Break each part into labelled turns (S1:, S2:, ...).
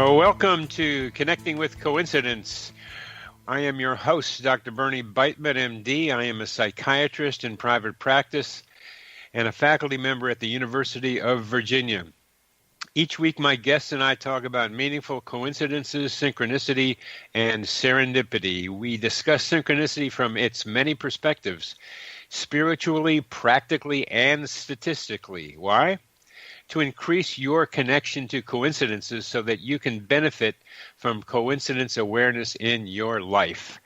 S1: Welcome to Connecting with Coincidence. I am your host, Dr. Bernie Beitman, MD. I am a psychiatrist in private practice and a faculty member at the University of Virginia. Each week, my guests and I talk about meaningful coincidences, synchronicity, and serendipity. We discuss synchronicity from its many perspectives, spiritually, practically, and statistically. Why? To increase your connection to coincidences so that you can benefit from coincidence awareness in your life.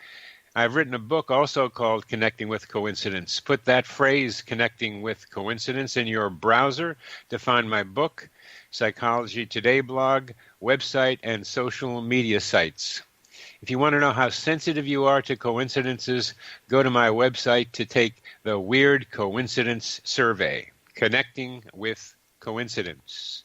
S1: I've written a book also called Connecting with Coincidence. Put that phrase, Connecting with Coincidence, in your browser to find my book, Psychology Today blog, website, and social media sites. If you want to know how sensitive you are to coincidences, go to my website to take the Weird Coincidence Survey, Connecting with Coincidence.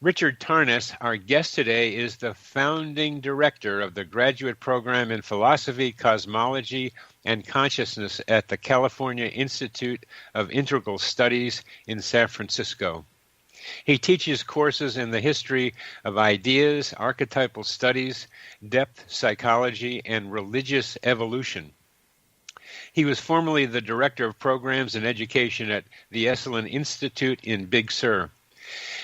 S1: Richard Tarnas, our guest today, is the founding director of the graduate program in philosophy, cosmology, and consciousness at the California Institute of Integral Studies in San Francisco. He teaches courses in the history of ideas, archetypal studies, depth psychology, and religious evolution. He was formerly the Director of Programs and Education at the Esalen Institute in Big Sur.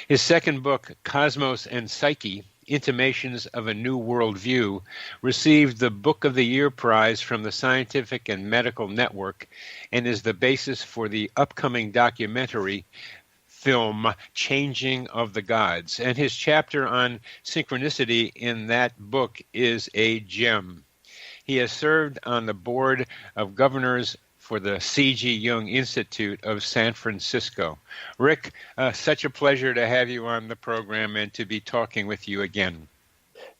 S1: His second book, Cosmos and Psyche, Intimations of a New World View, received the Book of the Year prize from the Scientific and Medical Network and is the basis for the upcoming documentary film Changing of the Gods. And his chapter on synchronicity in that book is a gem. He has served on the board of governors for the C.G. Jung Institute of San Francisco. Rick, such a pleasure to have you on the program and to be talking with you again.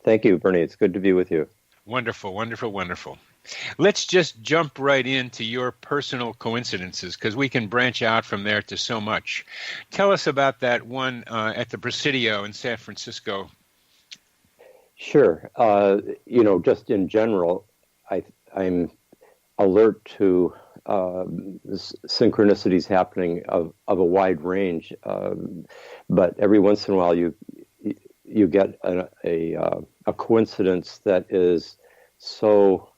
S2: Thank you, Bernie. It's good to be with you.
S1: Wonderful, wonderful, wonderful. Let's just jump right into your personal coincidences because we can branch out from there to so much. Tell us about that one at the Presidio in San Francisco.
S2: Sure. Just in general, I'm alert to synchronicities happening of a wide range, but every once in a while you get a coincidence that is so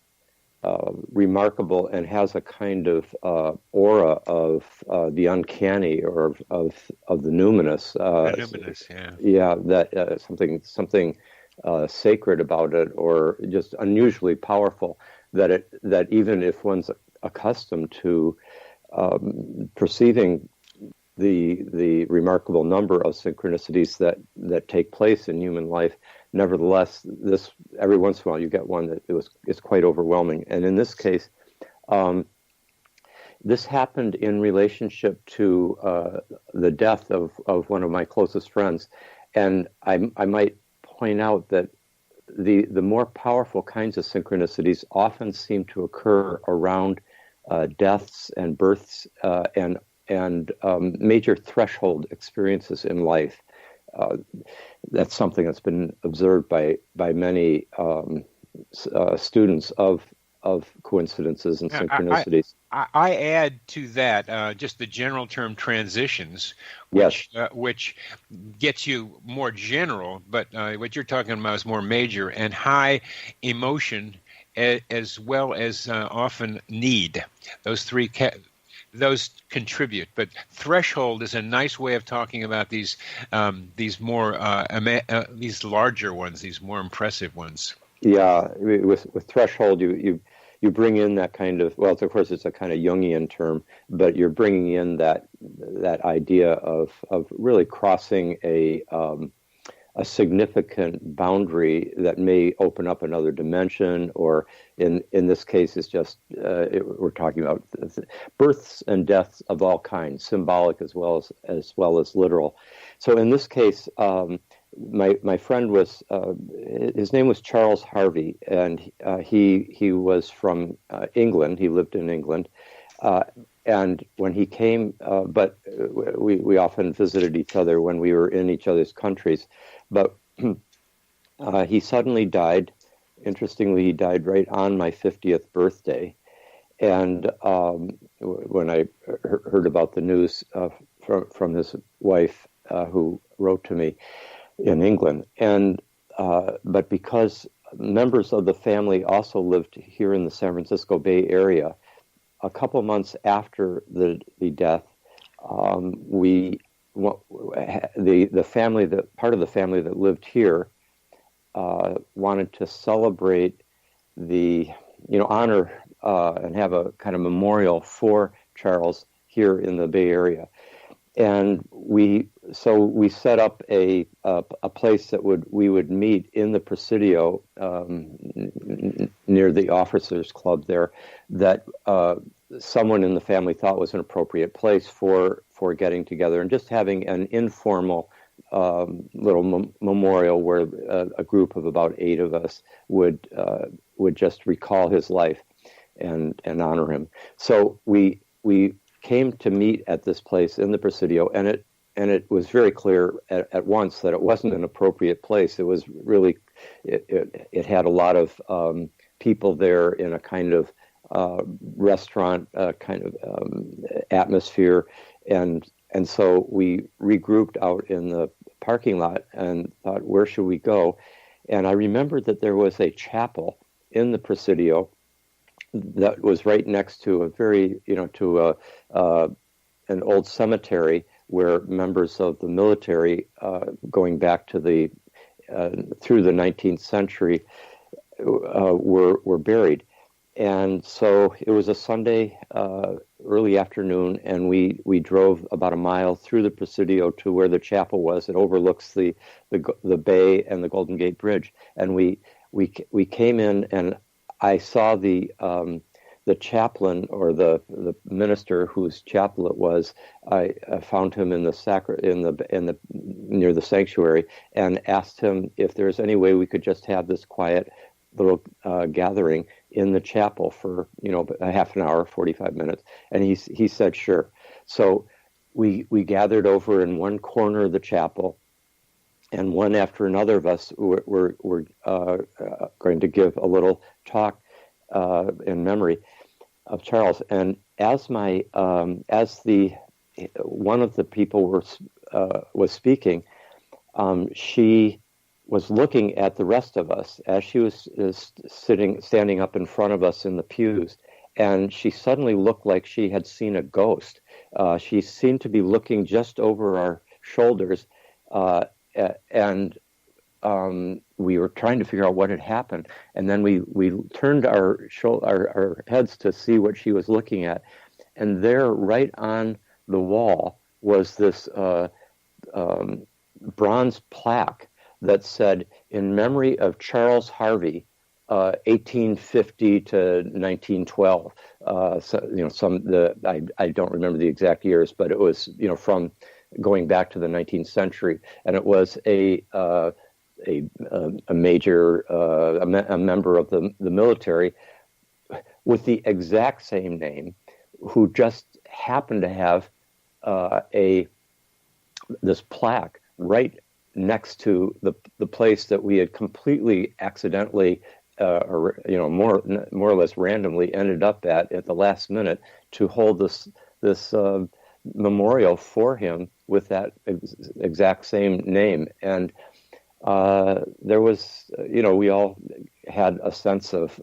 S2: remarkable and has a kind of aura of the uncanny or of the numinous.
S1: The numinous, yeah.
S2: Yeah, that something sacred about it, or just unusually powerful. That even if one's accustomed to perceiving the remarkable number of synchronicities that take place in human life, nevertheless, this every once in a while you get one that is quite overwhelming. And in this case, this happened in relationship to the death of one of my closest friends, and I might point out that the more powerful kinds of synchronicities often seem to occur around deaths and births and major threshold experiences in life. That's something that's been observed by many students of coincidences and synchronicities.
S1: I add to that just the general term transitions, which gets you more general, but what you're talking about is more major and high emotion as well as often need. Those three those contribute, but threshold is a nice way of talking about these more these larger ones, these more impressive ones.
S2: Yeah, with threshold, you bring in that kind of, well, of course, it's a kind of Jungian term, but you're bringing in that idea of really crossing a significant boundary that may open up another dimension, or in this case, it's just we're talking about births and deaths of all kinds, symbolic as well as literal. So in this case, my friend was his name was Charles Harvey, and he was from England. He lived in England, and when he came, but we often visited each other when we were in each other's countries. But he suddenly died. Interestingly, he died right on my 50th birthday. And when I heard about the news from his wife, who wrote to me, in England. And but because members of the family also lived here in the San Francisco Bay Area, a couple months after the death, the family, that part of the family that lived here, wanted to celebrate honor and have a kind of memorial for Charles here in the Bay Area. And we set up a place that we would meet in the Presidio near the Officers Club there, that someone in the family thought was an appropriate place for getting together and just having an informal little memorial where a group of about 8 of us would just recall his life and honor him. So we came to meet at this place in the Presidio, and it was very clear at once that it wasn't an appropriate place. It was really, it had a lot of people there in a kind of restaurant kind of atmosphere, and so we regrouped out in the parking lot and thought, where should we go? And I remembered that there was a chapel in the Presidio that was right next to an old cemetery where members of the military, going back to through the 19th century, were buried. And so it was a Sunday early afternoon, and we drove about a mile through the Presidio to where the chapel was. It overlooks the bay and the Golden Gate Bridge. And we came in, and I saw the chaplain, or the minister whose chapel it was. I found him in the near the sanctuary, and asked him if there's any way we could just have this quiet little gathering in the chapel for a half an hour, 45 minutes, and he said sure. So we gathered over in one corner of the chapel, and one after another of us were going to give a little talk in memory of Charles. And as one of the people was speaking, she was looking at the rest of us as she was standing up in front of us in the pews, and she suddenly looked like she had seen a ghost. She seemed to be looking just over our shoulders, and we were trying to figure out what had happened. And then we turned our heads to see what she was looking at, and there, right on the wall, was this bronze plaque that said, "In memory of Charles Harvey, 1850 to 1912." I don't remember the exact years, but it was from going back to the 19th century, and it was a major a member of the military with the exact same name, who just happened to have this plaque right next to the place that we had completely accidentally, or more or less randomly, ended up at the last minute to hold this memorial for him with that exact same name. And there was, we all had a sense of,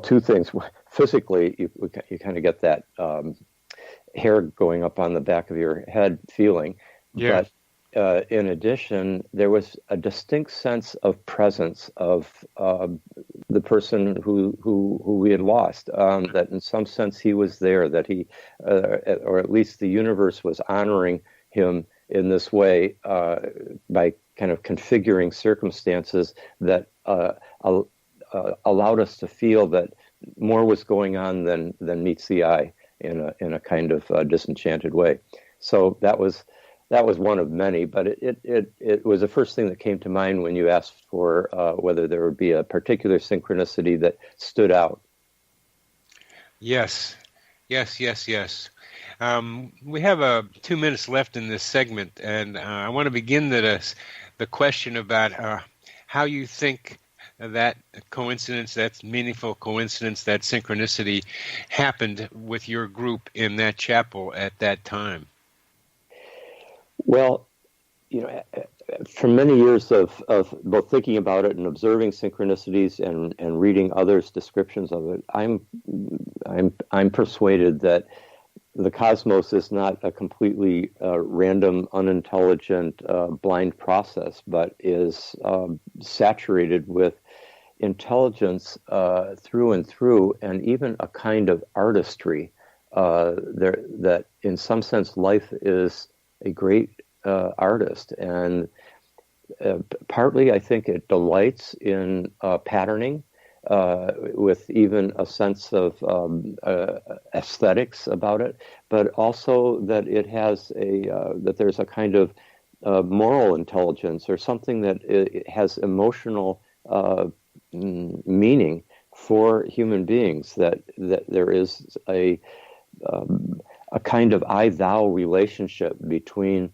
S2: two things. Physically, you kind of get that hair going up on the back of your head feeling.
S1: Yeah.
S2: But in addition, there was a distinct sense of presence of the person who we had lost, that in some sense he was there, that he, or at least the universe was honoring him in this way, by kind of configuring circumstances that allowed us to feel that more was going on than meets the eye in a kind of disenchanted way. So that was one of many, but it was the first thing that came to mind when you asked for whether there would be a particular synchronicity that stood out.
S1: Yes. We have 2 minutes left in this segment, and I want to begin the question about how you think that coincidence, that meaningful coincidence, that synchronicity happened with your group in that chapel at that time.
S2: Well, from many years of both thinking about it and observing synchronicities and reading others' descriptions of it, I'm persuaded that the cosmos is not a completely random, unintelligent, blind process, but is saturated with intelligence through and through, and even a kind of artistry. That in some sense life is a great artist, and partly I think it delights in patterning, with even a sense of aesthetics about it, but also that it has that there's a kind of moral intelligence, or something that it has emotional meaning for human beings, that there is a kind of I-thou relationship between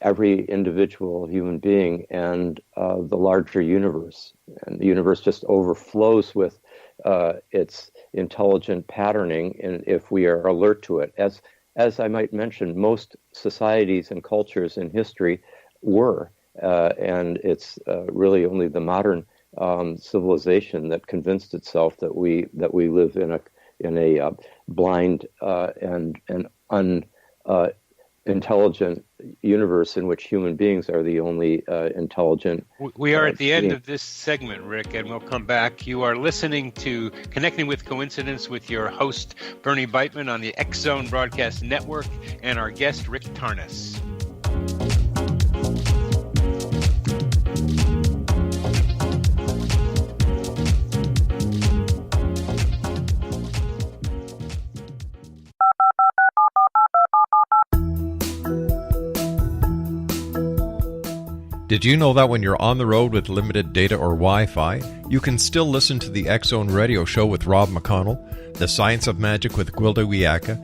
S2: every individual human being and the larger universe. And the universe just overflows with its intelligent patterning, and if we are alert to it. As I might mention, most societies and cultures in history were, and it's really only the modern civilization that convinced itself that we live in a blind and unintelligent universe in which human beings are the only intelligent.
S1: We are at the end of this segment, Rick, and we'll come back. You are listening to Connecting with Coincidence with your host, Bernie Beitman, on the X Zone Broadcast Network, and our guest, Rick Tarnas.
S3: Did you know that when you're on the road with limited data or Wi-Fi, you can still listen to the X-Zone Radio Show with Rob McConnell, The Science of Magic with Gwilda Wiyaka,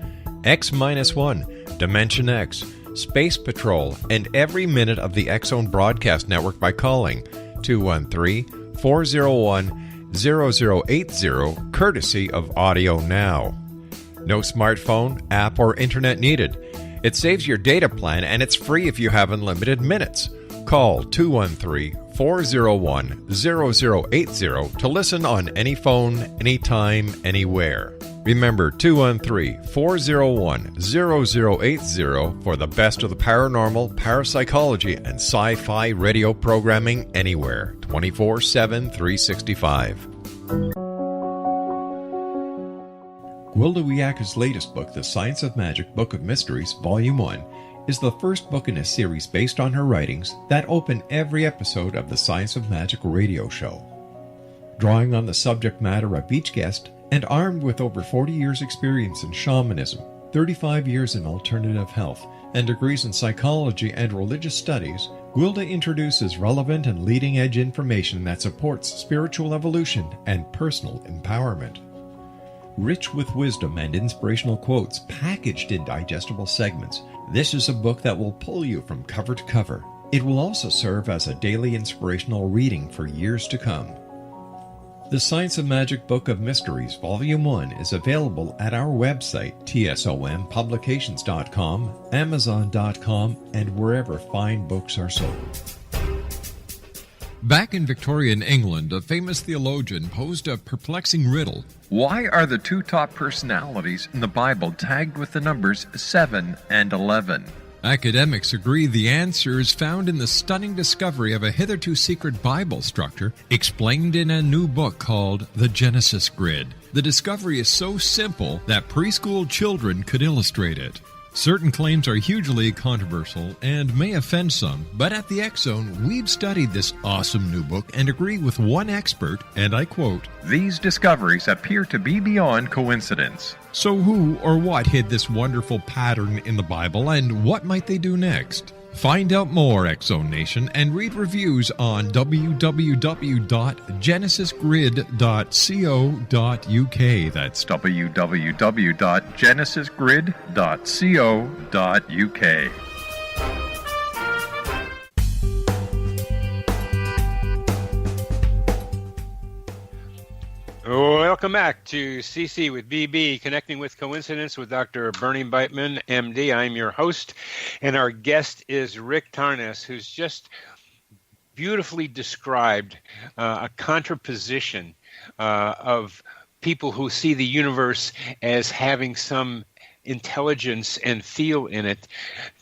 S3: X-1, Dimension X, Space Patrol, and every minute of the X-Zone Broadcast Network by calling 213-401-0080, courtesy of Audio Now. No smartphone, app, or internet needed. It saves your data plan, and it's free if you have unlimited minutes. Call 213-401-0080 to listen on any phone, anytime, anywhere. Remember 213-401-0080 for the best of the paranormal, parapsychology, and sci-fi radio programming anywhere, 24/7, 365. Gwilda Wiyaka's latest book, The Science of Magic, Book of Mysteries, Volume 1, is the first book in a series based on her writings that open every episode of the Science of Magic radio show. Drawing on the subject matter of each guest, and armed with over 40 years' experience in shamanism, 35 years in alternative health, and degrees in psychology and religious studies, Gwilda introduces relevant and leading-edge information that supports spiritual evolution and personal empowerment. Rich with wisdom and inspirational quotes packaged in digestible segments, this is a book that will pull you from cover to cover. It will also serve as a daily inspirational reading for years to come. The Science of Magic Book of Mysteries, Volume 1 is available at our website, tsompublications.com, amazon.com, and wherever fine books are sold. Back in Victorian England, a famous theologian posed a perplexing riddle. Why are the two top personalities in the Bible tagged with the numbers 7 and 11? Academics agree the answer is found in the stunning discovery of a hitherto secret Bible structure explained in a new book called The Genesis Grid. The discovery is so simple that preschool children could illustrate it. Certain claims are hugely controversial and may offend some, but at the X-Zone, we've studied this awesome new book and agree with one expert, and I quote, "These discoveries appear to be beyond coincidence." So who or what hid this wonderful pattern in the Bible, and what might they do next? Find out more, X-Zone Nation, and read reviews on www.genesisgrid.co.uk. That's www.genesisgrid.co.uk.
S1: Welcome back to CC with BB, Connecting with Coincidence with Dr. Bernie Beitman, MD. I'm your host, and our guest is Rick Tarnas, who's just beautifully described a contraposition of people who see the universe as having some intelligence and feel in it,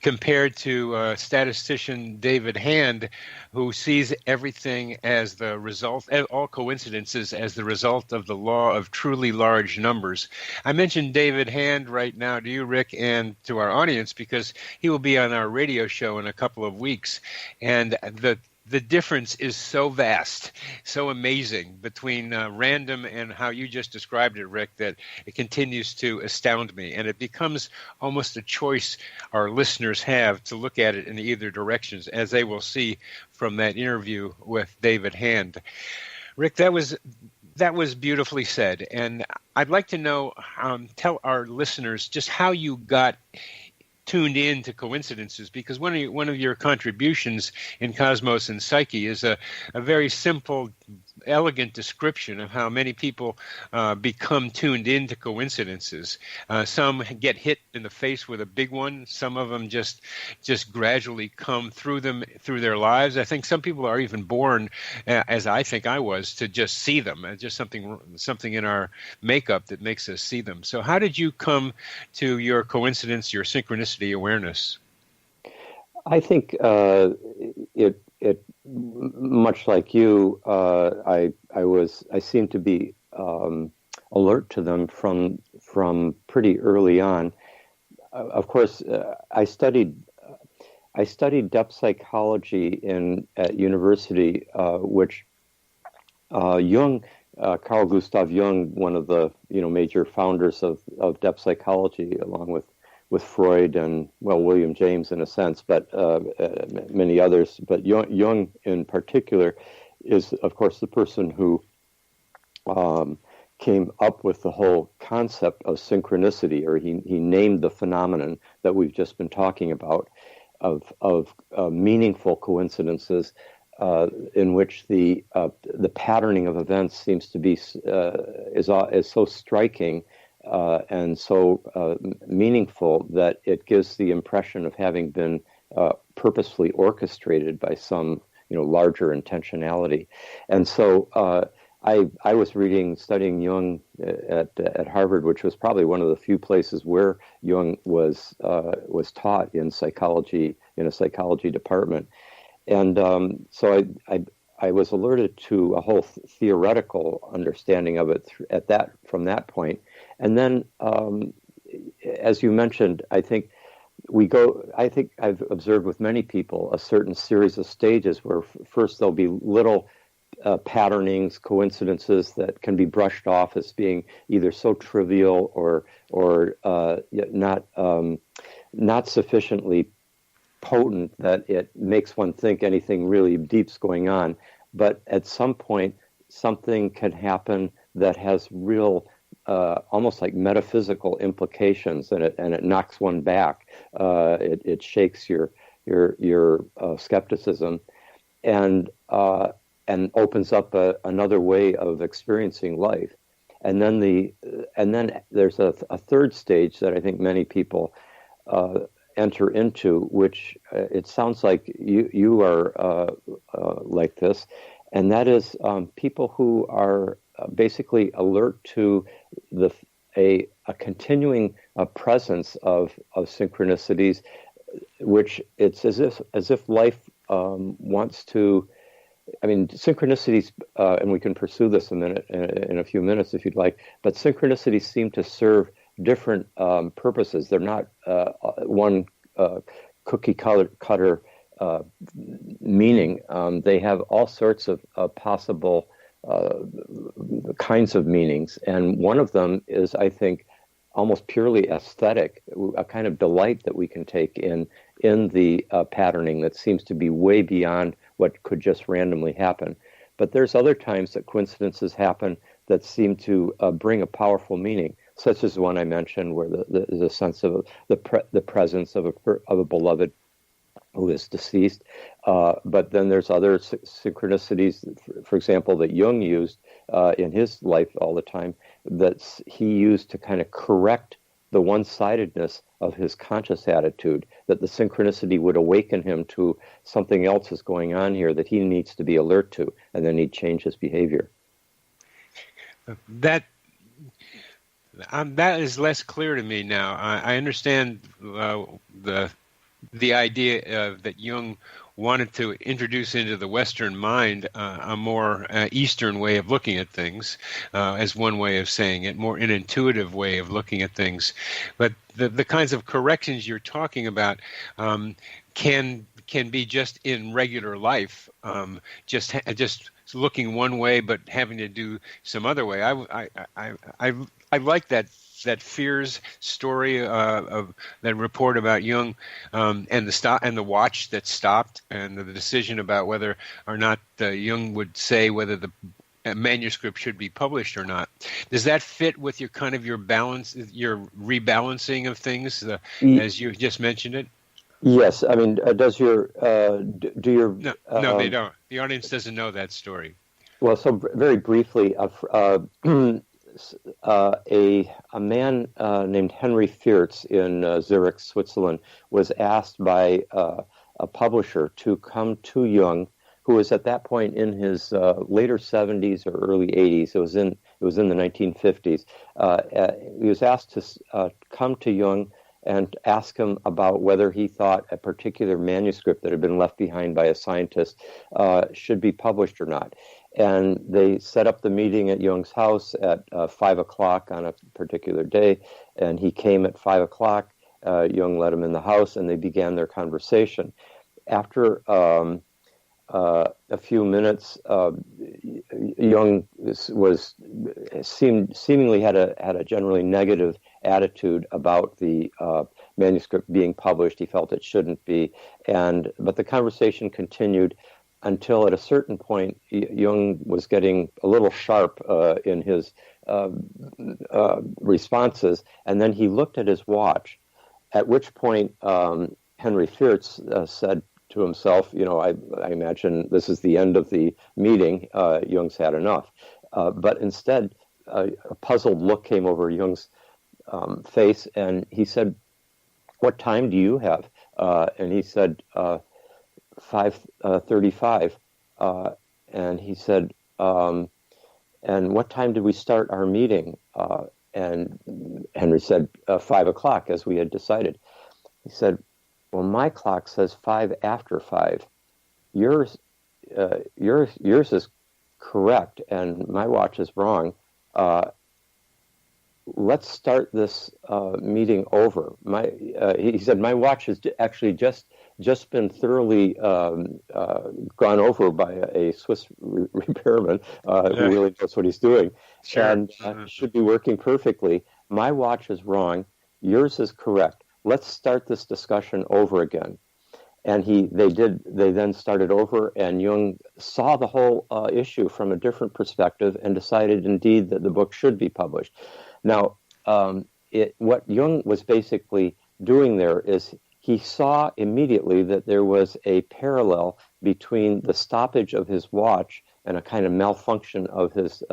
S1: compared to statistician David Hand, who sees everything as the result, all coincidences as the result of the law of truly large numbers. I mentioned David Hand right now to you, Rick, and to our audience because he will be on our radio show in a couple of weeks, and the difference is so vast, so amazing between random and how you just described it, Rick, that it continues to astound me. And it becomes almost a choice our listeners have to look at it in either directions, as they will see from that interview with David Hand. Rick, that was beautifully said. And I'd like to know, tell our listeners just how you got tuned in to coincidences, because one of your contributions in Cosmos and Psyche is a very simple, elegant description of how many people become tuned into coincidences. Some get hit in the face with a big one. Some of them just gradually come through their lives. I think some people are even born, as I think I was, to just see them. Just something in our makeup that makes us see them. So how did you come to your coincidence, your synchronicity awareness?
S2: I think it much like you, I seem to be alert to them from pretty early on. Of course, I studied depth psychology at university, which Jung, Carl Gustav Jung, one of the major founders of depth psychology, along with Freud and, William James in a sense, but many others. But Jung in particular is, of course, the person who came up with the whole concept of synchronicity, or he named the phenomenon that we've just been talking about of meaningful coincidences in which the patterning of events seems to be is so striking and so meaningful that it gives the impression of having been purposefully orchestrated by some larger intentionality. And so I was studying Jung at Harvard, which was probably one of the few places where Jung was taught in psychology, in a psychology department. And so I was alerted to a whole theoretical understanding of it from that point. And then, as you mentioned, I think I've observed with many people a certain series of stages where first there'll be little patternings, coincidences that can be brushed off as being either so trivial or not sufficiently potent that it makes one think anything really deep's going on. But at some point, something can happen that has real, almost like metaphysical implications, and it knocks one back. It shakes your skepticism, and opens up another way of experiencing life. And then there's a third stage that I think many people enter into, which it sounds like you are like this, and that is people who are basically alert to a continuing presence of synchronicities, which it's as if life wants to. I mean, synchronicities, and we can pursue this in a few minutes if you'd like, but synchronicities seem to serve different purposes. They're not one cookie cutter meaning. They have all sorts of possible kinds of meanings, and one of them is, I think, almost purely aesthetic, a kind of delight that we can take in the patterning that seems to be way beyond what could just randomly happen. But there's other times that coincidences happen that seem to bring a powerful meaning, such as the one I mentioned, where the sense of the presence of a beloved who is deceased. But then there's other synchronicities, for example, that Jung used in his life all the time, that he used to kind of correct the one-sidedness of his conscious attitude, that the synchronicity would awaken him to something else is going on here that he needs to be alert to, and then he'd change his behavior.
S1: That is less clear to me now. I understand the idea that Jung wanted to introduce into the Western mind a more Eastern way of looking at things, as one way of saying it, more an intuitive way of looking at things. But the kinds of corrections you're talking about can be just in regular life, just looking one way but having to do some other way. I like that Fears story of that report about Jung and the watch that stopped, and the decision about whether or not Jung would say whether the manuscript should be published or not. Does that fit with your kind of your rebalancing of things as you just mentioned it?
S2: Yes, I mean, does your do your
S1: no, they don't. The audience doesn't know that story.
S2: Well, so very briefly, a man named Henry Fierz in Zurich, Switzerland, was asked by a publisher to come to Jung, who was at that point in his later 70s or early 80s. It was in the 1950s. He was asked to come to Jung and ask him about whether he thought a particular manuscript that had been left behind by a scientist should be published or not. And they set up the meeting at Jung's house at 5 o'clock on a particular day, and he came at 5 o'clock. Jung let him in the house, and they began their conversation. After a few minutes, Jung seemingly had a generally negative attitude about the manuscript being published. He felt it shouldn't be, but the conversation continued until at a certain point, Jung was getting a little sharp in his responses, and then he looked at his watch, at which point Henry Fierz said to himself, I imagine this is the end of the meeting. Jung's had enough. But instead, a puzzled look came over Jung's face, and he said, "What time do you have?" And he said, 5:35, and he said, "And what time did we start our meeting?" And Henry said, 5 o'clock, as we had decided. He said, "Well, my clock says 5 after 5. Yours is correct, and my watch is wrong. Let's start this meeting over." He said, "My watch has actually just been thoroughly gone over by a Swiss repairman who really knows what he's doing,
S1: sure.
S2: And should be working perfectly. My watch is wrong. Yours is correct. Let's start this discussion over again." And they then started over, and Jung saw the whole issue from a different perspective and decided indeed that the book should be published. Now, what Jung was basically doing there is he saw immediately that there was a parallel between the stoppage of his watch and a kind of malfunction of his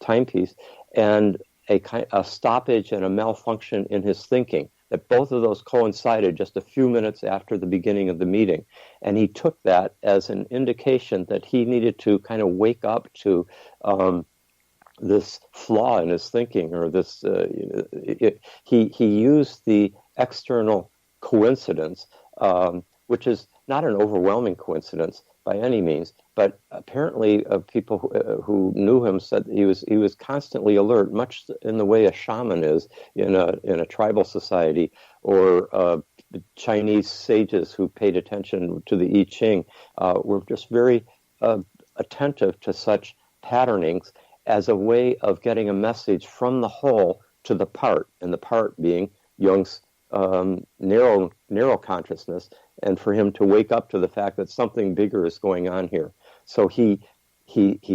S2: timepiece, and a stoppage and a malfunction in his thinking, that both of those coincided just a few minutes after the beginning of the meeting. And he took that as an indication that he needed to kind of wake up to this flaw in his thinking, or this. He used the external coincidence, which is not an overwhelming coincidence by any means, but apparently people who knew him said he was constantly alert, much in the way a shaman is in a tribal society, or Chinese sages who paid attention to the I Ching were just very attentive to such patternings as a way of getting a message from the whole to the part, and the part being Jung's narrow consciousness, and for him to wake up to the fact that something bigger is going on here. So he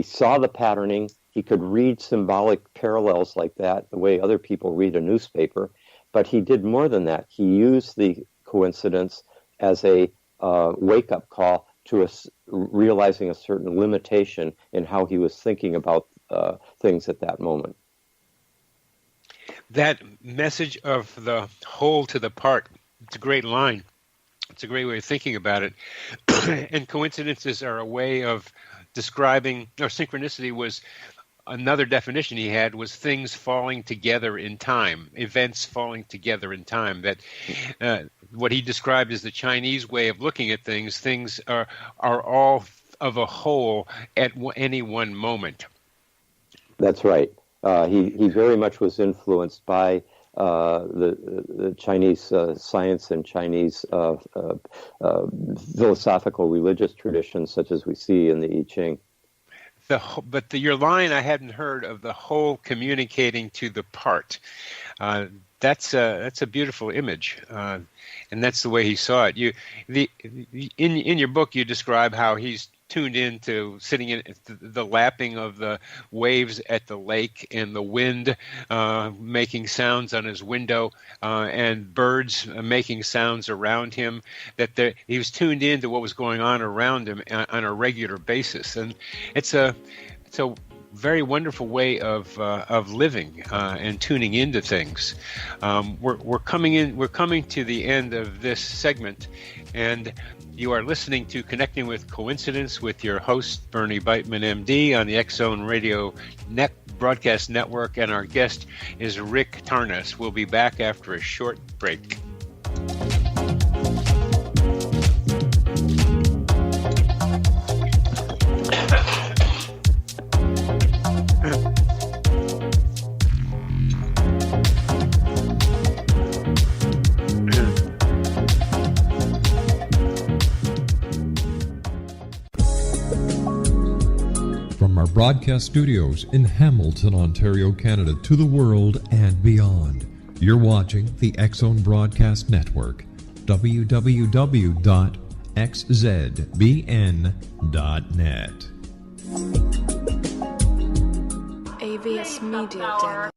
S2: saw the patterning. He could read symbolic parallels like that, the way other people read a newspaper, but he did more than that. He used the coincidence as a wake-up call to realizing a certain limitation in how he was thinking about things at that moment.
S1: That message of the whole to the part, it's a great line. It's a great way of thinking about it. And coincidences are a way of describing, or synchronicity was another definition he had, was things falling together in time, events falling together in time. That what he described as the Chinese way of looking at things, things are all of a whole at any one moment.
S2: That's right. He very much was influenced by the Chinese science and Chinese philosophical religious traditions, such as we see in the I Ching.
S1: But your line I hadn't heard of, the whole communicating to the part. That's a beautiful image, and that's the way he saw it. In your book, you describe how he's tuned in to sitting in the lapping of the waves at the lake and the wind making sounds on his window and birds making sounds around him, that he was tuned in to what was going on around him on a regular basis. And it's a very wonderful way of living and tuning into things. We're coming to the end of this segment, and you are listening to Connecting with Coincidence with your host, Bernie Beitman, MD, on the X-Zone Radio Broadcast Network, and our guest is Rick Tarnas. We'll be back after a short break.
S3: Broadcast studios in Hamilton, Ontario, Canada, to the world and beyond. You're watching the X-Zone Broadcast Network, www.xzbn.net.
S4: AVS Media Demo.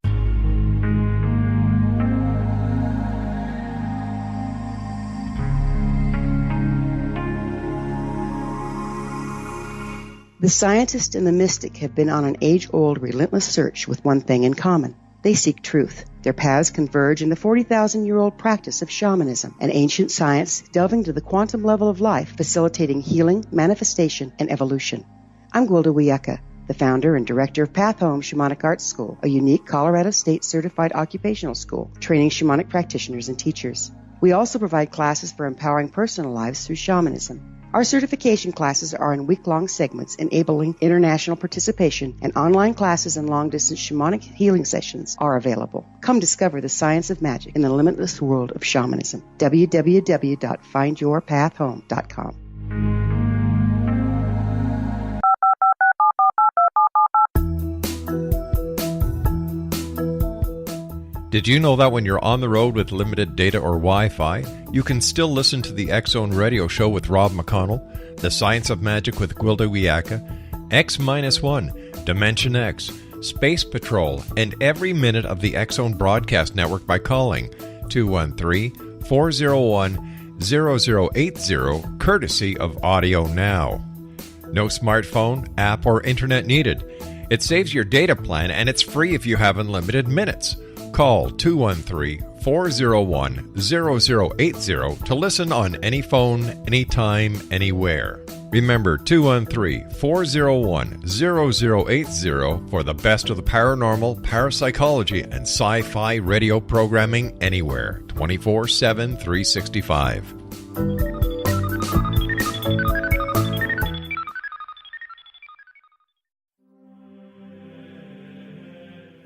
S5: The scientist and the mystic have been on an age-old, relentless search with one thing in common. They seek truth. Their paths converge in the 40,000-year-old practice of shamanism, an ancient science delving to the quantum level of life, facilitating healing, manifestation, and evolution. I'm Gwilda Wiyaka, the founder and director of Path Home Shamanic Arts School, a unique Colorado State-certified occupational school, training shamanic practitioners and teachers. We also provide classes for empowering personal lives through shamanism. Our certification classes are in week-long segments enabling international participation, and online classes and long-distance shamanic healing sessions are available. Come discover the science of magic in the limitless world of shamanism. www.findyourpathhome.com.
S3: Did you know that when you're on the road with limited data or Wi-Fi, you can still listen to the X-Zone Radio Show with Rob McConnell, The Science of Magic with Gwilda Wiyaka, X-1, Dimension X, Space Patrol, and every minute of the X-Zone Broadcast Network by calling 213-401-0080, courtesy of Audio Now. No smartphone, app, or internet needed. It saves your data plan, and it's free if you have unlimited minutes. Call 213-401-0080 to listen on any phone, anytime, anywhere. Remember 213-401-0080 for the best of the paranormal, parapsychology, and sci-fi radio programming anywhere, 24/7, 365.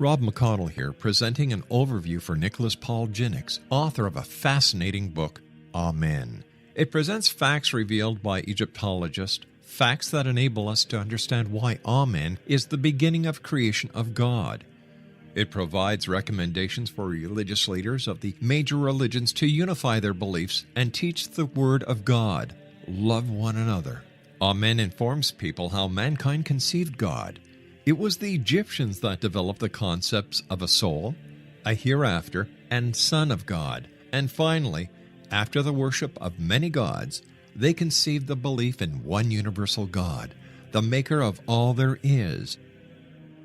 S3: Rob McConnell here, presenting an overview for Nicholas Paul Jennings, author of a fascinating book, Amen. It presents facts revealed by Egyptologists, facts that enable us to understand why Amen is the beginning of creation of God. It provides recommendations for religious leaders of the major religions to unify their beliefs and teach the Word of God. Love one another. Amen informs people how mankind conceived God. It was the Egyptians that developed the concepts of a soul, a hereafter, and Son of God. And finally, after the worship of many gods, they conceived the belief in one universal God, the maker of all there is.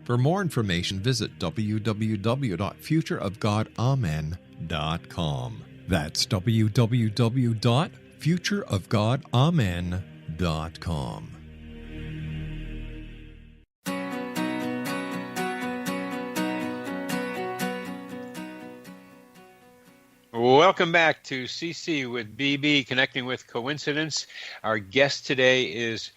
S3: For more information, visit www.futureofgodamen.com. That's www.futureofgodamen.com.
S1: Welcome back to CC with BB, Connecting with Coincidence. Our guest today is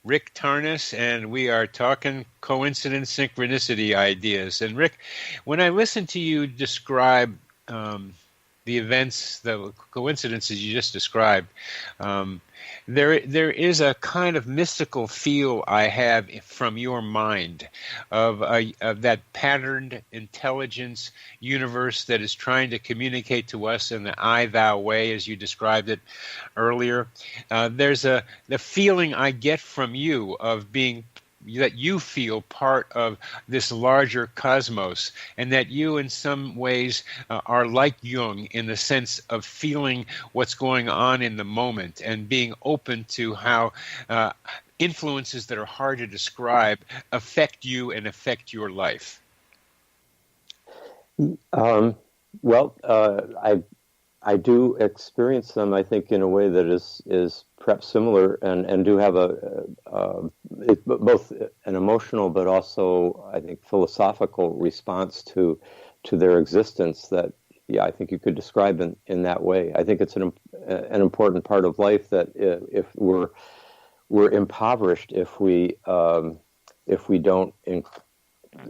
S1: Rick Tarnas, and we are talking coincidence, synchronicity ideas. And Rick, when I listen to you describe the events, the coincidences you just described, there is a kind of mystical feel I have from your mind of that patterned intelligence universe that is trying to communicate to us in the I-thou way, as you described it earlier. There's the feeling I get from you of being that you feel part of this larger cosmos, and that you in some ways are like Jung in the sense of feeling what's going on in the moment and being open to how influences that are hard to describe affect you and affect your life.
S2: I do experience them, I think, in a way that is perhaps similar, and do have both an emotional but also, I think, philosophical response to their existence that, I think you could describe in that way. I think it's an important part of life that if we're impoverished if we don't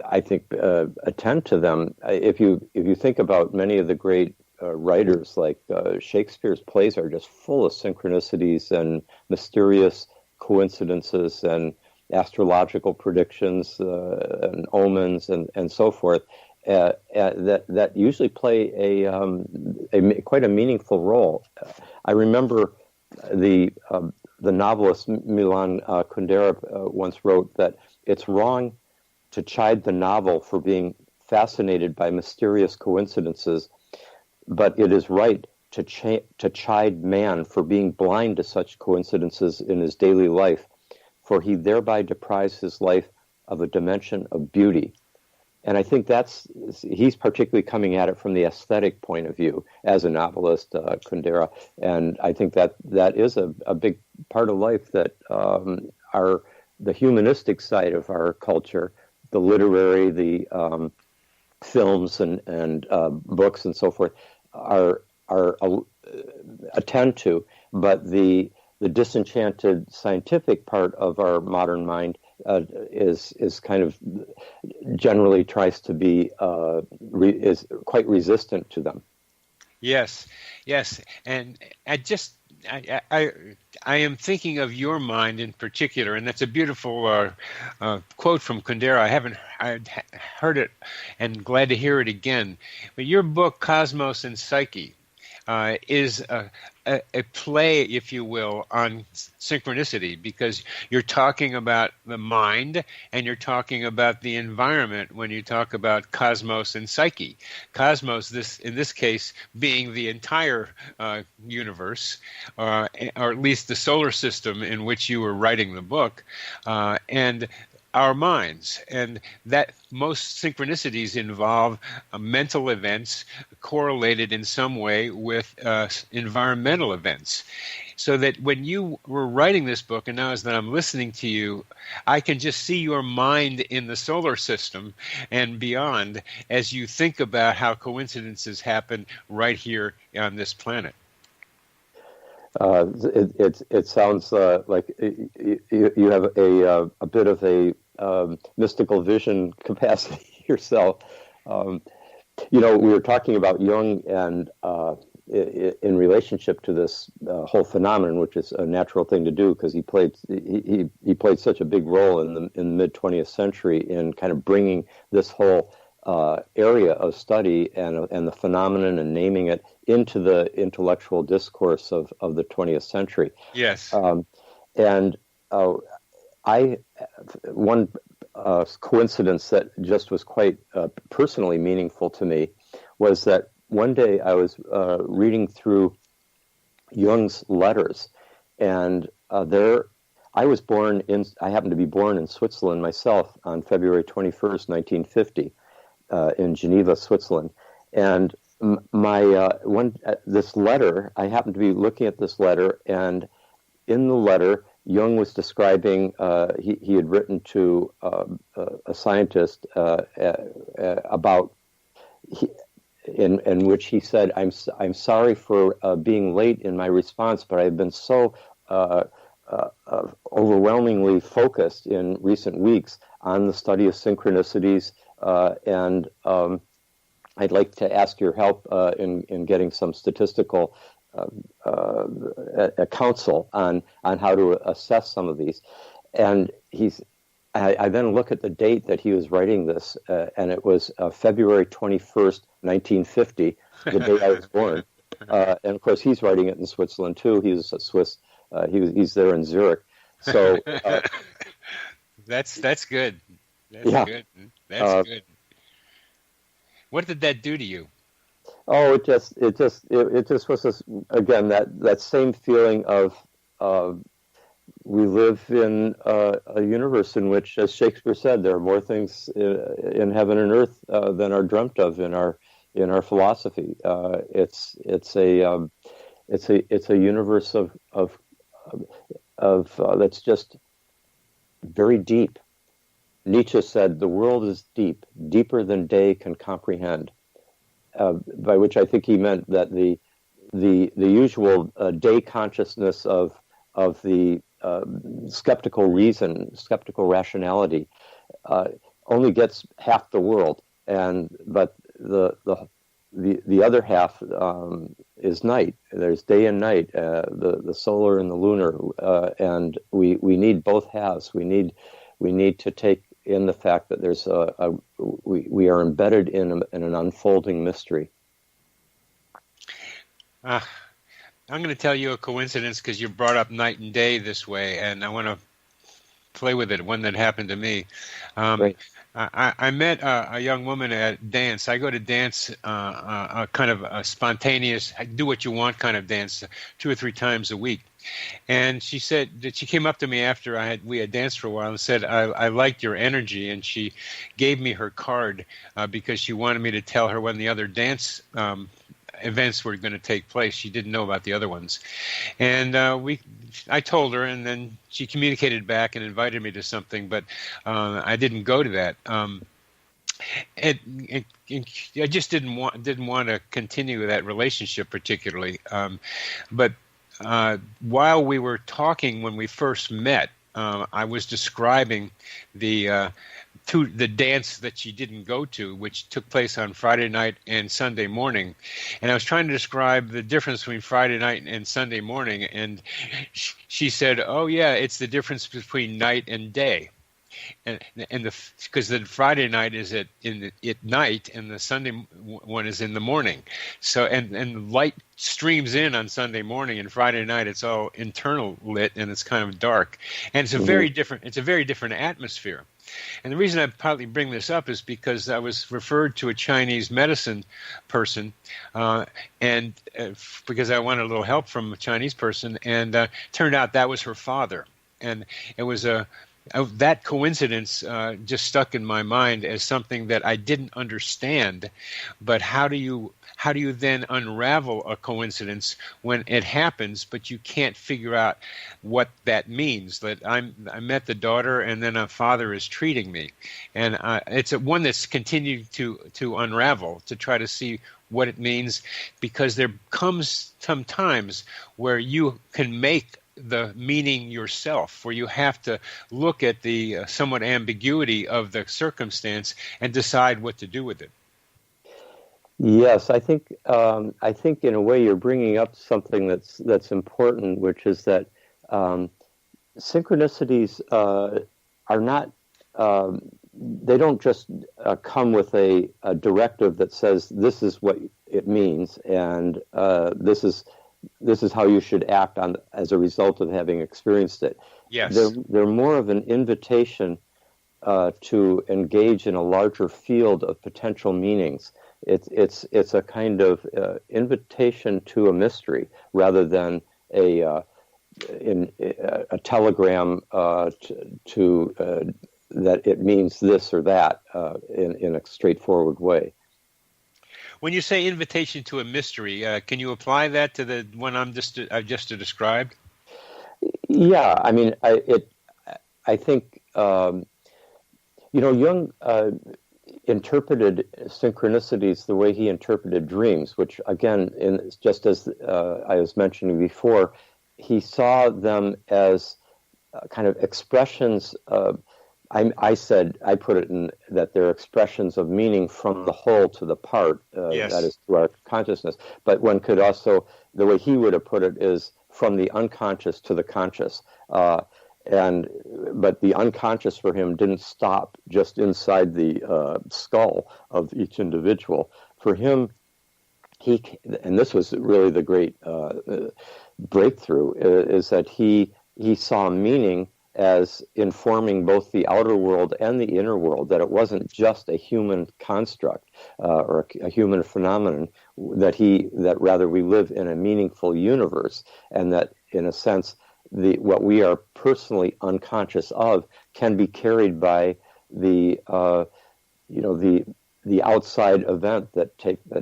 S2: attend to them. If you think about many of the great writers, like Shakespeare's plays are just full of synchronicities and mysterious coincidences and astrological predictions and omens and so forth that usually play a quite a meaningful role. I remember the novelist Milan Kundera once wrote that it's wrong to chide the novel for being fascinated by mysterious coincidences, but it is right to chide man for being blind to such coincidences in his daily life, for he thereby deprives his life of a dimension of beauty. And I think he's particularly coming at it from the aesthetic point of view as a novelist, Kundera. And I think that is a big part of life that the humanistic side of our culture, the literary, the films and books and so forth are attend to, but the disenchanted scientific part of our modern mind is kind of generally tries to be is quite resistant to them.
S1: Yes, and I am thinking of your mind in particular, and that's a beautiful quote from Kundera. I heard it and glad to hear it again. But your book, Cosmos and Psyche, is a play, if you will, on synchronicity, because you're talking about the mind and you're talking about the environment when you talk about cosmos and psyche. Cosmos, in this case, being the entire universe, or at least the solar system in which you were writing the book, and our minds, and that most synchronicities involve mental events correlated in some way with environmental events. So that when you were writing this book, and now as that I'm listening to you, I can just see your mind in the solar system and beyond as you think about how coincidences happen right here on this planet.
S2: It sounds like you have a bit of a mystical vision capacity yourself. We were talking about Jung and in relationship to this whole phenomenon, which is a natural thing to do because he played such a big role in the mid 20th century in kind of bringing this whole area of study and the phenomenon and naming it into the intellectual discourse of the 20th century.
S1: Yes.
S2: One coincidence that just was quite personally meaningful to me was that one day I was reading through Jung's letters, and there, I happened to be born in Switzerland myself on February 21st, 1950, in Geneva, Switzerland. And this letter, I happened to be looking at this letter, and in the letter, Jung was describing, he had written to a scientist about, in which he said, I'm sorry for being late in my response, but I've been so overwhelmingly focused in recent weeks on the study of synchronicities, and I'd like to ask your help in getting some statistical counsel on how to assess some of these. And I then look at the date that he was writing this, and it was February 21st, 1950, the day I was born. And of course, he's writing it in Switzerland too. He's a Swiss. He's there in Zurich. So
S1: that's good. That's good. That's good. What did that do to you?
S2: Oh, it just was this, again, that same feeling of we live in a universe in which, as Shakespeare said, there are more things in heaven and earth than are dreamt of in our philosophy. It's a universe of that's just very deep. Nietzsche said, "The world is deep, deeper than day can comprehend." By which I think he meant that the usual day consciousness of the skeptical reason, skeptical rationality, only gets half the world, but the other half is night. There's day and night, the solar and the lunar, and we need both halves. We need to take in the fact that there's we are embedded in an unfolding mystery.
S1: I'm going to tell you a coincidence because you brought up night and day this way, and I want to play with it. One that happened to me.
S2: Right.
S1: I met a young woman at dance. I go to dance, a kind of a spontaneous, do what you want kind of dance, 2 or 3 times a week. And she said that she came up to me after we had danced for a while and said, I liked your energy. And she gave me her card because she wanted me to tell her when the other dance events were going to take place. She didn't know about the other ones. And I told her, and then she communicated back and invited me to something, but I didn't go to that. I just didn't want to continue that relationship particularly. But while we were talking when we first met, I was describing the dance that she didn't go to, which took place on Friday night and Sunday morning. And I was trying to describe the difference between Friday night and Sunday morning. And she said, "Oh, yeah, it's the difference between night and day." And because the Friday night is at night and the Sunday one is in the morning. So and light streams in on Sunday morning, and Friday night it's all internal lit and it's kind of dark. And it's a very different atmosphere. And the reason I partly bring this up is because I was referred to a Chinese medicine person, and because I wanted a little help from a Chinese person, and turned out that was her father. And it was that coincidence just stuck in my mind as something that I didn't understand. But how do you then unravel a coincidence when it happens, but you can't figure out what that means? That I met the daughter, and then a father is treating me, and it's one that's continued to unravel, to try to see what it means, because there comes some times where you can make the meaning yourself, where you have to look at the somewhat ambiguity of the circumstance and decide what to do with it.
S2: Yes, I think in a way you're bringing up something that's important, which is that synchronicities are not. They don't just come with a directive that says this is what it means, and this is how you should act on as a result of having experienced it.
S1: Yes,
S2: they're more of an invitation to engage in a larger field of potential meanings. It's a kind of invitation to a mystery rather than a in a telegram to that it means this or that in a straightforward way.
S1: When you say invitation to a mystery, can you apply that to the one I've just described?
S2: Yeah, I mean, I think Jung interpreted synchronicities the way he interpreted dreams, which again, just as I was mentioning before, he saw them as kind of expressions of. I put it in that they're expressions of meaning from the whole to the part,
S1: yes.
S2: That is to our consciousness. But one could also, the way he would have put it is from the unconscious to the conscious. But the unconscious for him didn't stop just inside the skull of each individual. For him, and this was really the great breakthrough, is that he saw meaning as informing both the outer world and the inner world, that it wasn't just a human construct or a human phenomenon, that rather we live in a meaningful universe, and that in a sense what we are personally unconscious of can be carried by the outside event that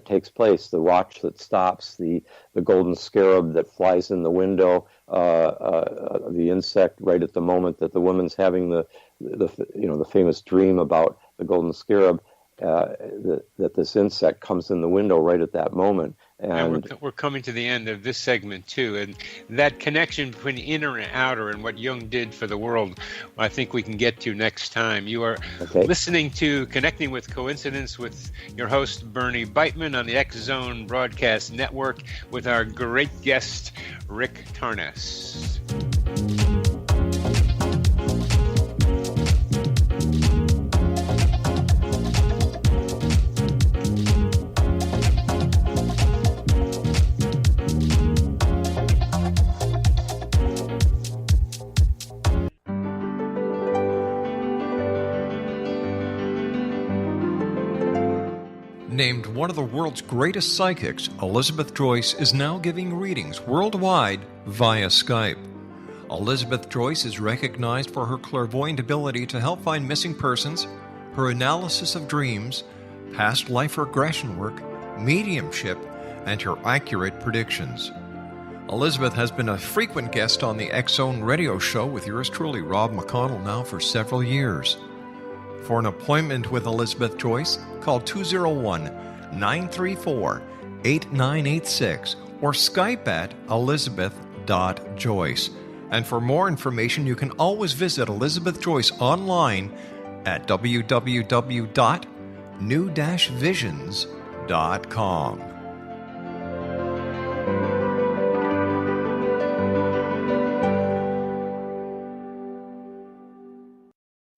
S2: takes place, the watch that stops, the golden scarab that flies in the window, the insect right at the moment that the woman's having the famous dream about the golden scarab, that this insect comes in the window right at that moment.
S1: And we're coming to the end of this segment too, and that connection between inner and outer and what Jung did for the world, I think we can get to next time. You are listening to Connecting with Coincidence with your host Bernie Beitman on the X Zone Broadcast Network with our great guest Rick Tarnas.
S3: Named one of the world's greatest psychics, Elizabeth Joyce is now giving readings worldwide via Skype. Elizabeth Joyce is recognized for her clairvoyant ability to help find missing persons, her analysis of dreams, past life regression work, mediumship, and her accurate predictions. Elizabeth has been a frequent guest on the X Zone radio show with yours truly, Rob McConnell, now for several years. For an appointment with Elizabeth Joyce, call 201-934-8986 or Skype at elizabeth.joyce. And for more information, you can always visit Elizabeth Joyce online at www.new-visions.com.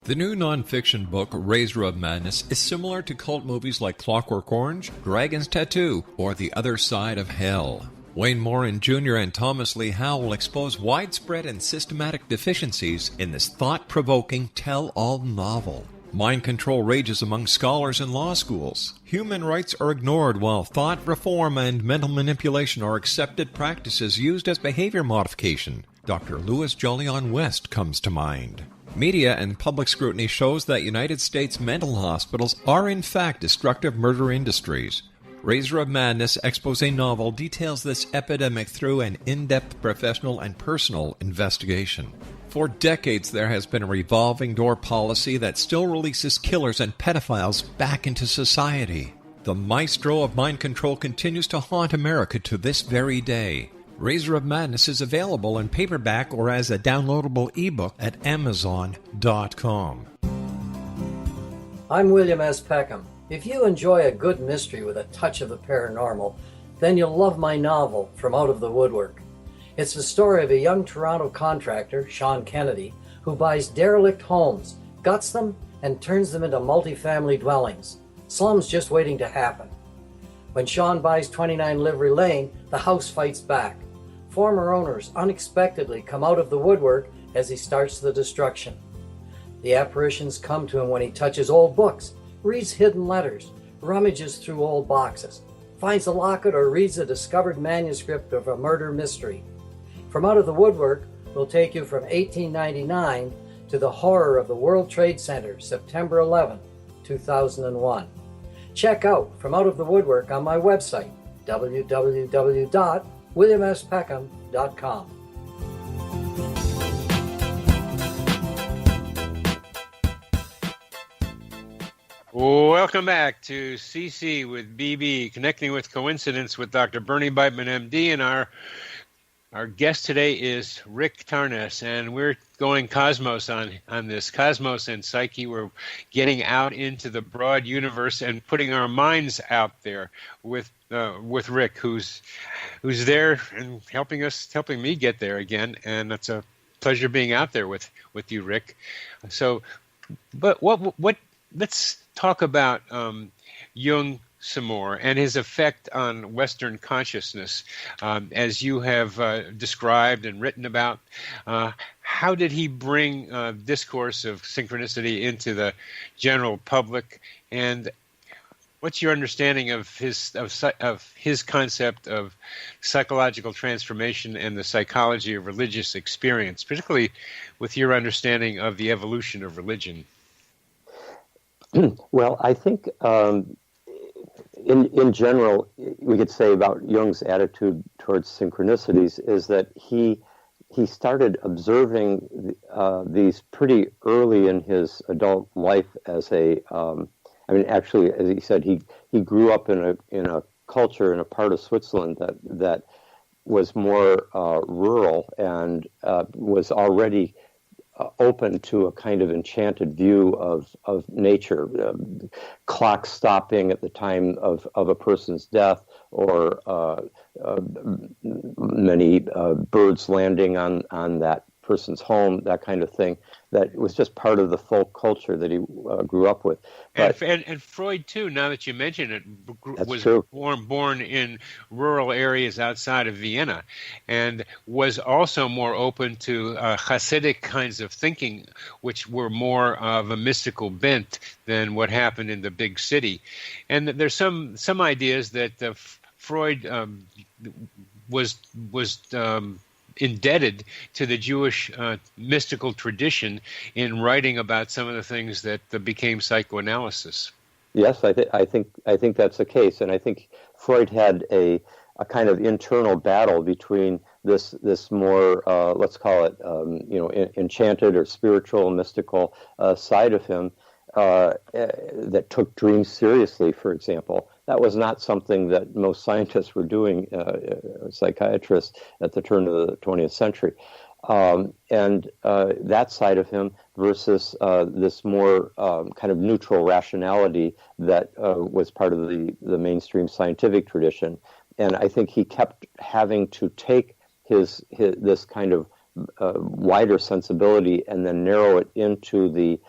S3: The new nonfiction book, Razor of Madness, is similar to cult movies like Clockwork Orange, Dragon's Tattoo, or The Other Side of Hell. Wayne Morin Jr. and Thomas Lee Howe will expose widespread and systematic deficiencies in this thought-provoking tell-all novel. Mind control rages among scholars in law schools. Human rights are ignored while thought reform and mental manipulation are accepted practices used as behavior modification. Dr. Louis Jolyon West comes to mind. Media and public scrutiny shows that United States mental hospitals are in fact destructive murder industries. Razor of Madness expose novel details this epidemic through an in-depth professional and personal investigation. For decades, there has been a revolving door policy that still releases killers and pedophiles back into society. The maestro of mind control continues to haunt America to this very day. Razor of Madness is available in paperback or as a downloadable ebook at Amazon.com.
S6: I'm William S. Peckham. If you enjoy a good mystery with a touch of the paranormal, then you'll love my novel, From Out of the Woodwork. It's the story of a young Toronto contractor, Sean Kennedy, who buys derelict homes, guts them, and turns them into multifamily dwellings. Slums just waiting to happen. When Sean buys 29 Livery Lane, the house fights back. Former owners unexpectedly come out of the woodwork as he starts the destruction. The apparitions come to him when he touches old books, reads hidden letters, rummages through old boxes, finds a locket or reads a discovered manuscript of a murder mystery. From Out of the Woodwork will take you from 1899 to the horror of the World Trade Center, September 11, 2001. Check out From Out of the Woodwork on my website, www.williamspeckham.com.
S1: Welcome back to CC with BB, Connecting with Coincidence with Dr. Bernie Beitman, MD, and our guest today is Rick Tarnas, and we're going cosmos on this. Cosmos and Psyche, we're getting out into the broad universe and putting our minds out there with Rick, who's there and helping me get there again, and it's a pleasure being out there with you, Rick. So, but what let's talk about Jung some more and his effect on Western consciousness, as you have described and written about. How did he bring discourse of synchronicity into the general public, and what's your understanding of his concept of psychological transformation and the psychology of religious experience, particularly with your understanding of the evolution of religion?
S2: Well, I think in general, we could say about Jung's attitude towards synchronicities is that he started observing these pretty early in his adult life as actually, as he said, he grew up in a culture in a part of Switzerland that was more rural and was already open to a kind of enchanted view of nature, clocks stopping at the time of a person's death, or many birds landing on that person's home, that kind of thing. That was just part of the folk culture that he grew up with. But,
S1: and Freud, too, now that you mention it, was born in rural areas outside of Vienna, and was also more open to Hasidic kinds of thinking, which were more of a mystical bent than what happened in the big city. And there's some ideas that Freud was indebted to the Jewish mystical tradition in writing about some of the things that became psychoanalysis.
S2: Yes, I think that's the case, and I think Freud had a kind of internal battle between this more let's call it enchanted or spiritual, mystical side of him that took dreams seriously, for example. That was not something that most scientists were doing, psychiatrists at the turn of the 20th century. And that side of him versus this more kind of neutral rationality that was part of the mainstream scientific tradition. And I think he kept having to take his this kind of wider sensibility and then narrow it into the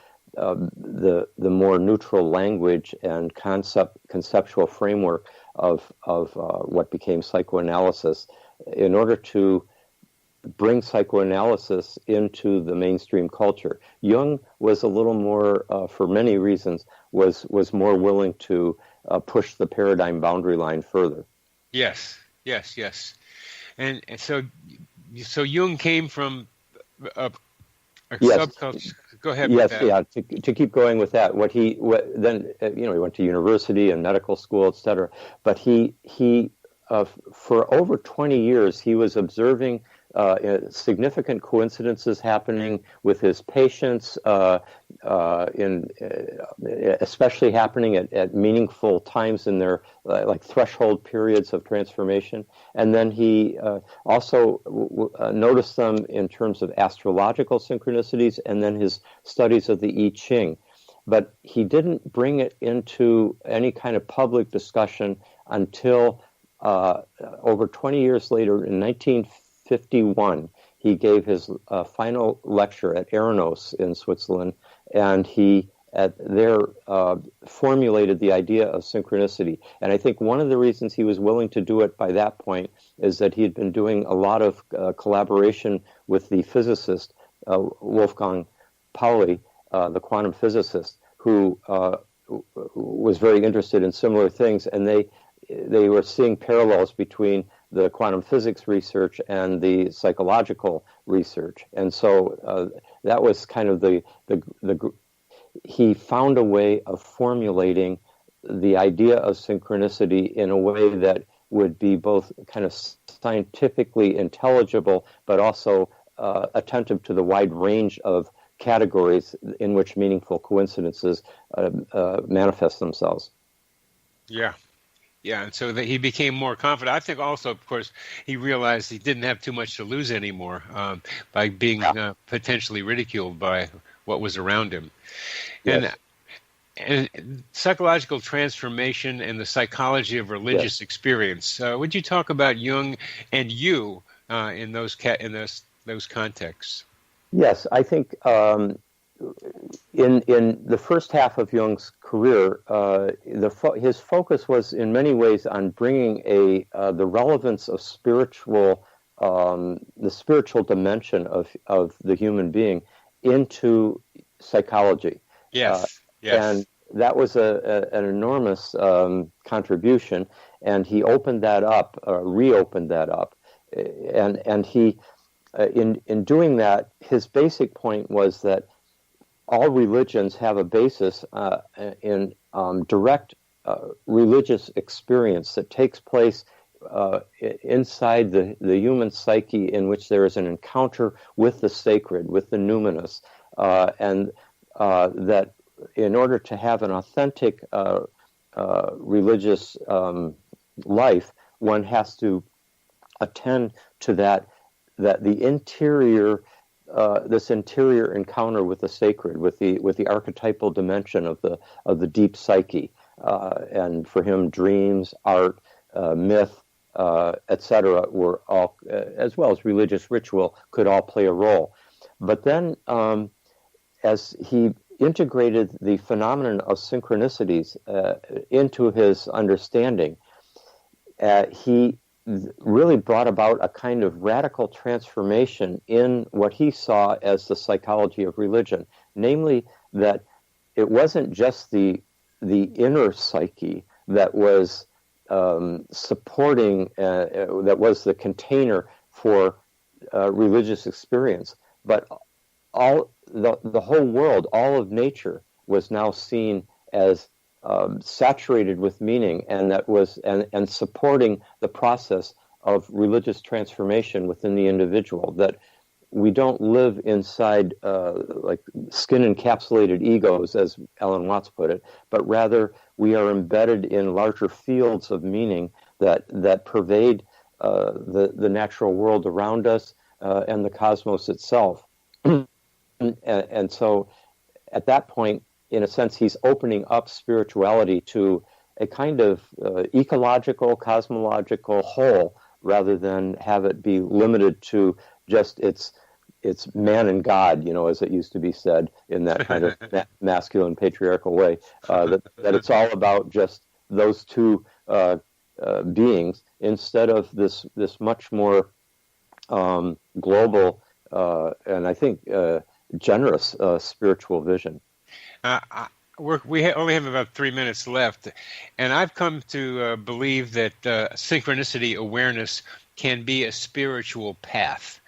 S2: more neutral language and conceptual framework of what became psychoanalysis, in order to bring psychoanalysis into the mainstream culture. Jung was a little more, for many reasons, was more willing to push the paradigm boundary line further.
S1: Yes. And so Jung came from a subculture. Go ahead.
S2: Yes,
S1: with that.
S2: yeah. To keep going with that, he went to university and medical school, etc. But he for over 20 years he was observing significant coincidences happening with his patients, especially happening at meaningful times in their like threshold periods of transformation. And then he also noticed them in terms of astrological synchronicities, and then his studies of the I Ching. But he didn't bring it into any kind of public discussion until over 20 years later, in 1951, he gave his final lecture at Aranos in Switzerland, and he formulated the idea of synchronicity. And I think one of the reasons he was willing to do it by that point is that he had been doing a lot of collaboration with the physicist Wolfgang Pauli, the quantum physicist, who was very interested in similar things, and they were seeing parallels between the quantum physics research and the psychological research. And so that was kind of he found a way of formulating the idea of synchronicity in a way that would be both kind of scientifically intelligible, but also attentive to the wide range of categories in which meaningful coincidences manifest themselves.
S1: Yeah. Yeah, and so that he became more confident. I think also, of course, he realized he didn't have too much to lose anymore by being potentially ridiculed by what was around him.
S2: Yes.
S1: And psychological transformation and the psychology of religious experience. Would you talk about Jung and you in those contexts?
S2: Yes, I think in the first half of Jung's career, his focus was in many ways on bringing the relevance of the spiritual dimension of the human being into psychology.
S1: Yes.
S2: And that was an enormous contribution, and he opened that up, reopened that up, and he, in doing that, his basic point was that all religions have a basis in direct religious experience that takes place inside the human psyche, in which there is an encounter with the sacred, with the numinous, and that in order to have an authentic religious life, one has to attend to the interior, this interior encounter with the sacred, with the archetypal dimension of the deep psyche, and for him, dreams, art, myth, etc., were all, as well as religious ritual, could all play a role. But then, as he integrated the phenomenon of synchronicities into his understanding, he really brought about a kind of radical transformation in what he saw as the psychology of religion, namely that it wasn't just the inner psyche that was supporting, that was the container for religious experience, but the whole world, all of nature, was now seen as saturated with meaning, and that was and supporting the process of religious transformation within the individual. That we don't live inside like skin encapsulated egos, as Alan Watts put it, but rather we are embedded in larger fields of meaning that pervade the natural world around us and the cosmos itself. And so at that point, in a sense, he's opening up spirituality to a kind of ecological, cosmological whole, rather than have it be limited to just its man and God, as it used to be said in that kind of masculine patriarchal way, that it's all about just those two beings, instead of this much more global and I think generous spiritual vision.
S1: We only have about 3 minutes left, and I've come to believe that synchronicity awareness can be a spiritual path.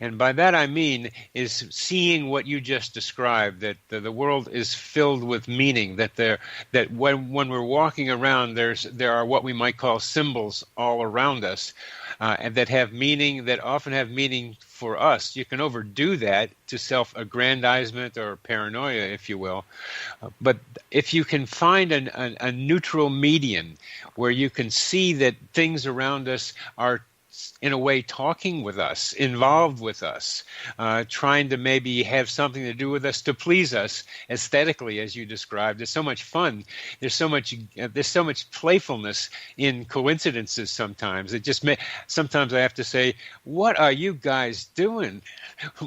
S1: And by that I mean is seeing what you just described, that the world is filled with meaning, that when we're walking around, there are what we might call symbols all around us, and that have meaning, that often have meaning for us. You can overdo that to self-aggrandizement or paranoia, if you will. But if you can find a neutral median where you can see that things around us are in a way talking with us, involved with us, trying to maybe have something to do with us to please us aesthetically, as you described. There's so much fun. There's so much playfulness in coincidences sometimes. Sometimes I have to say, what are you guys doing?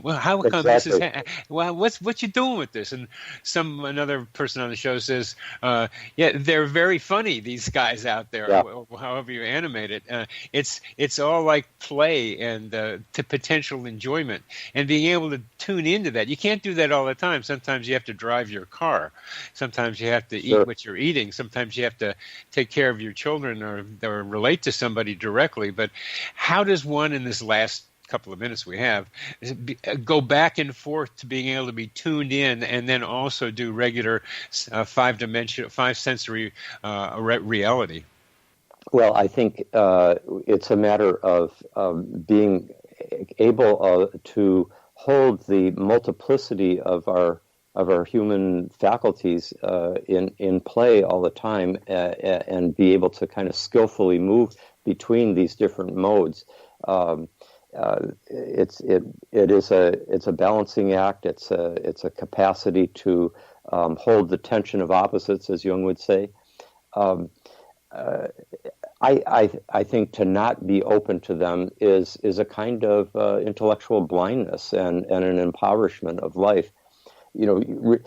S1: Well, how come this is well, what you doing with this? And another person on the show says, yeah, they're very funny, these guys out there, however you animate it. It's all all like play and to potential enjoyment, and being able to tune into that. You can't do that all the time. Sometimes you have to drive your car. Sometimes you have to eat what you're eating. Sometimes you have to take care of your children or relate to somebody directly. But how does one, in this last couple of minutes we have, go back and forth to being able to be tuned in and then also do regular five sensory reality?
S2: Well, I think it's a matter of being able to hold the multiplicity of our human faculties in play all the time, and be able to kind of skillfully move between these different modes. It's a balancing act. It's a capacity to hold the tension of opposites, as Jung would say. I think to not be open to them is a kind of intellectual blindness and an impoverishment of life. You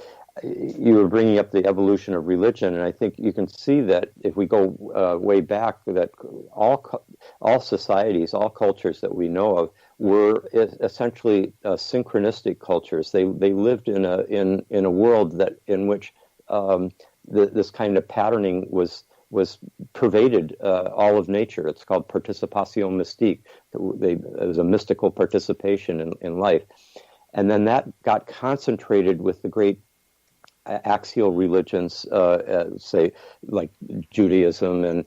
S2: were bringing up the evolution of religion, and I think you can see that if we go way back, that all societies, all cultures that we know of, were essentially synchronistic cultures. They lived in a world in which this kind of patterning was pervaded all of nature. It's called participation mystique. It was a mystical participation in life. And then that got concentrated with the great axial religions, say, like Judaism and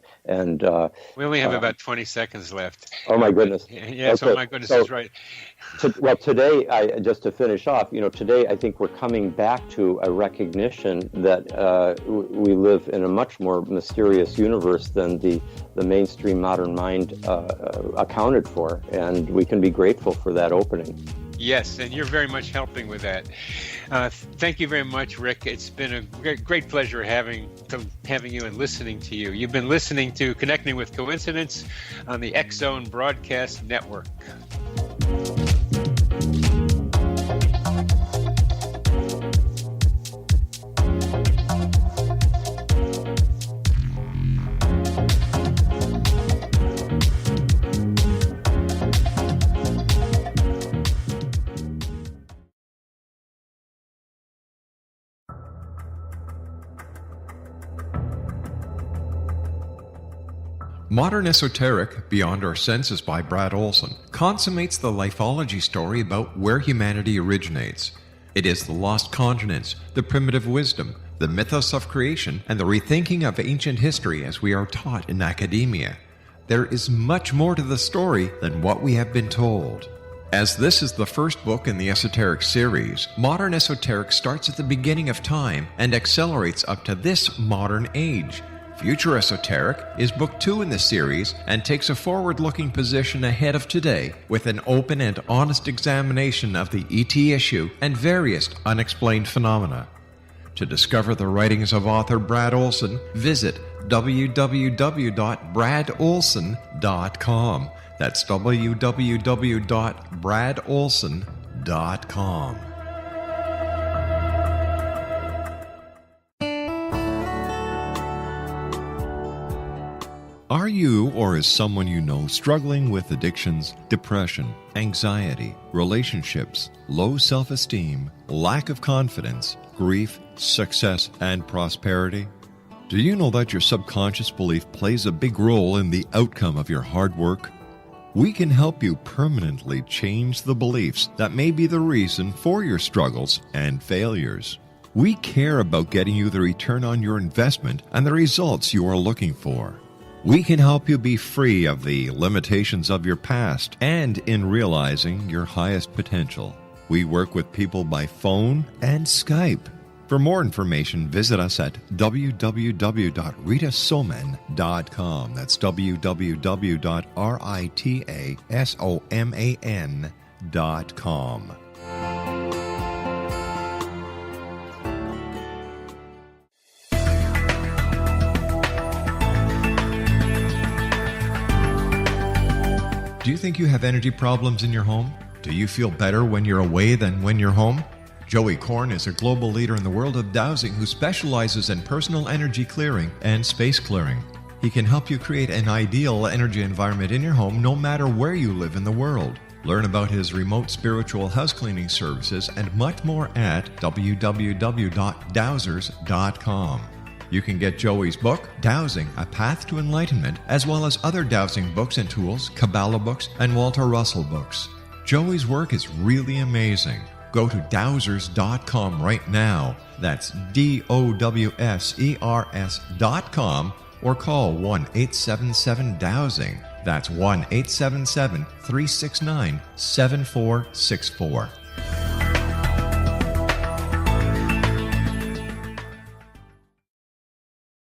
S1: we only have about 20 seconds left.
S2: Oh my goodness!
S1: Yes, okay. Oh my goodness, that's right.
S2: Today, just to finish off, today I think we're coming back to a recognition that we live in a much more mysterious universe than the mainstream modern mind accounted for, and we can be grateful for that opening.
S1: Yes, and you're very much helping with that. Thank you very much, Rick. It's been a great pleasure having you and listening to you. You've been listening to Connecting with Coincidence on the X Zone Broadcast Network.
S3: Modern Esoteric, Beyond Our Senses by Brad Olson, consummates the lifeology story about where humanity originates. It is the lost continents, the primitive wisdom, the mythos of creation, and the rethinking of ancient history as we are taught in academia. There is much more to the story than what we have been told. As this is the first book in the Esoteric series, Modern Esoteric starts at the beginning of time and accelerates up to this modern age. Future Esoteric is book 2 in the series and takes a forward-looking position ahead of today with an open and honest examination of the ET issue and various unexplained phenomena. To discover the writings of author Brad Olson, visit www.bradolson.com. That's www.bradolson.com. Are you or is someone you know struggling with addictions, depression, anxiety, relationships, low self-esteem, lack of confidence, grief, success, and prosperity? Do you know that your subconscious belief plays a big role in the outcome of your hard work? We can help you permanently change the beliefs that may be the reason for your struggles and failures. We care about getting you the return on your investment and the results you are looking for. We can help you be free of the limitations of your past and in realizing your highest potential. We work with people by phone and Skype. For more information, visit us at www.ritasoman.com. That's www.ritasoman.com. Do you think you have energy problems in your home? Do you feel better when you're away than when you're home? Joey Korn is a global leader in the world of dowsing who specializes in personal energy clearing and space clearing. He can help you create an ideal energy environment in your home no matter where you live in the world. Learn about his remote spiritual house cleaning services and much more at www.dowsers.com. You can get Joey's book, Dowsing, A Path to Enlightenment, as well as other dowsing books and tools, Kabbalah books, and Walter Russell books. Joey's work is really amazing. Go to dowsers.com right now. That's DOWSERS.com or call 1-877-DOWSING. That's 1-877-369-7464.